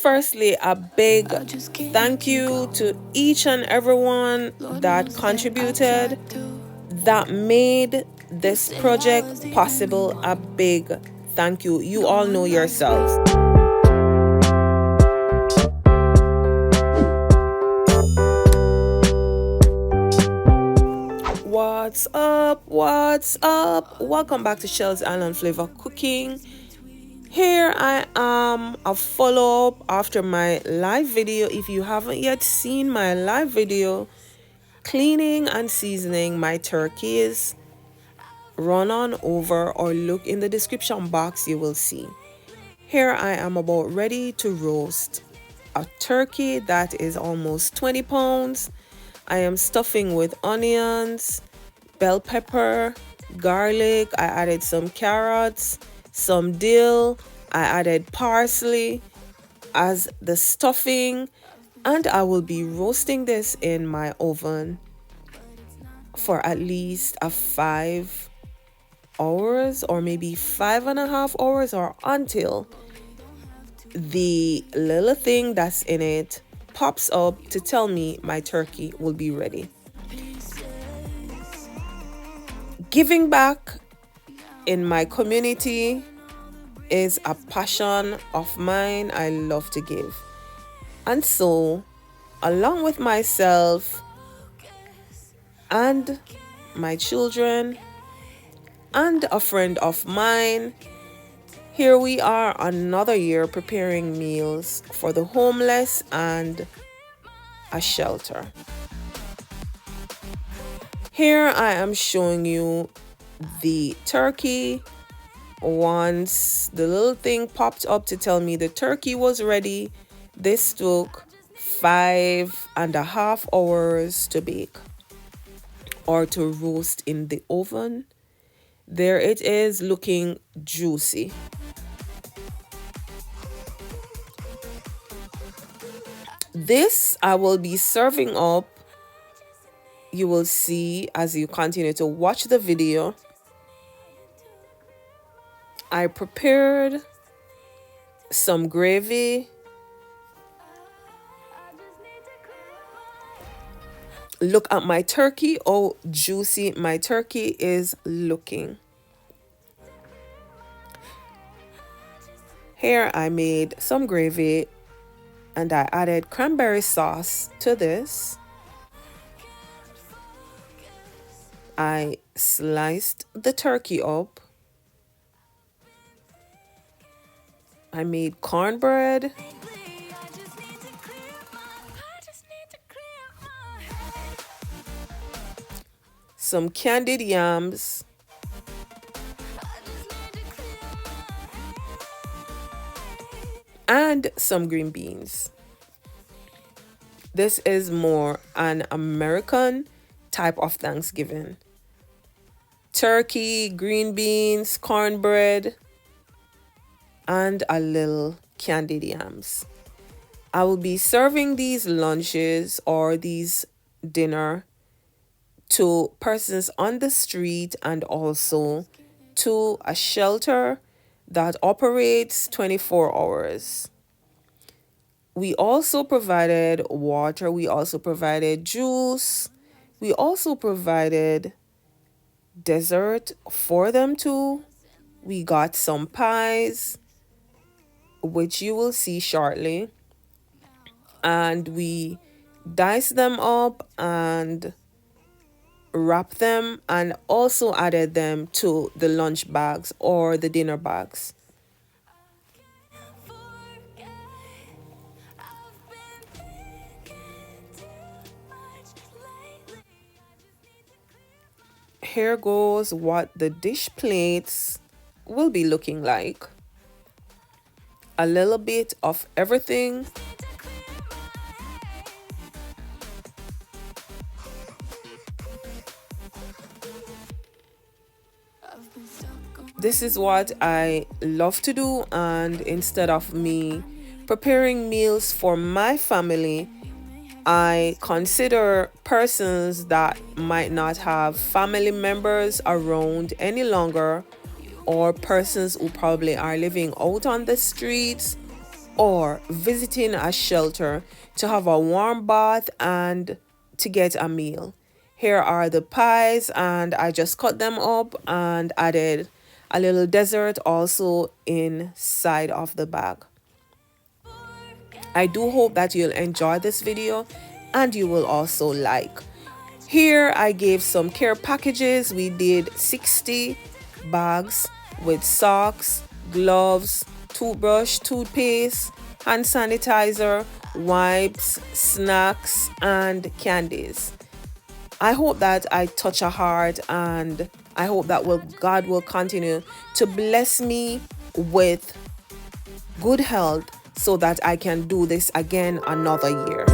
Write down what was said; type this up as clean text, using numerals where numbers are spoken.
firstly, a big thank you to each and everyone that contributed, that made this project possible. A big thank you. You all know yourselves. What's up? What's up? Welcome back to Shell's Island Flavor Cooking. Here I am, a follow-up after my live video. If you haven't yet seen my live video, cleaning and seasoning my turkeys, run on over or look in the description box, you will see. Here I am about ready to roast a turkey that is almost 20 pounds. I am stuffing with onions, bell pepper, garlic. I added some carrots, some dill. I added parsley as the stuffing, and I will be roasting this in my oven for at least 5 hours or maybe 5.5 hours, or until the little thing that's in it pops up to tell me my turkey will be ready. Giving back in my community is a passion of mine. I love to give. And so, along with myself and my children and a friend of mine, here we are another year preparing meals for the homeless and a shelter. Here I am showing you the turkey. Once the little thing popped up to tell me the turkey was ready, this took 5.5 hours to bake or to roast in the oven. There it is, looking juicy. This I will be serving up. You will see as you continue to watch the video. I prepared some gravy. Look at my turkey. Oh, juicy my turkey is looking. Here I made some gravy and I added cranberry sauce to this. I sliced the turkey up. I made cornbread. Some candied yams. And some green beans. This is more an American type of Thanksgiving. Turkey, green beans, cornbread, and a little candied yams. I will be serving these lunches or these dinner to persons on the street and also to a shelter that operates 24 hours. We also provided water. We also provided juice. We also provided dessert for them too. We got some pies, which you will see shortly. And we diced them up and wrapped them and also added them to the lunch bags or the dinner bags. Here goes what the dish plates will be looking like. A little bit of everything. This is what I love to do, and instead of me preparing meals for my family, I consider persons that might not have family members around any longer, or persons who probably are living out on the streets, or visiting a shelter to have a warm bath and to get a meal. Here are the pies, and I just cut them up and added a little dessert also inside of the bag. I do hope that you'll enjoy this video and you will also like. Here I gave some care packages. We did 60 bags with socks, gloves, toothbrush, toothpaste, hand sanitizer, wipes, snacks, and candies. I hope that I touch a heart, and I hope that God will continue to bless me with good health so that I can do this again another year.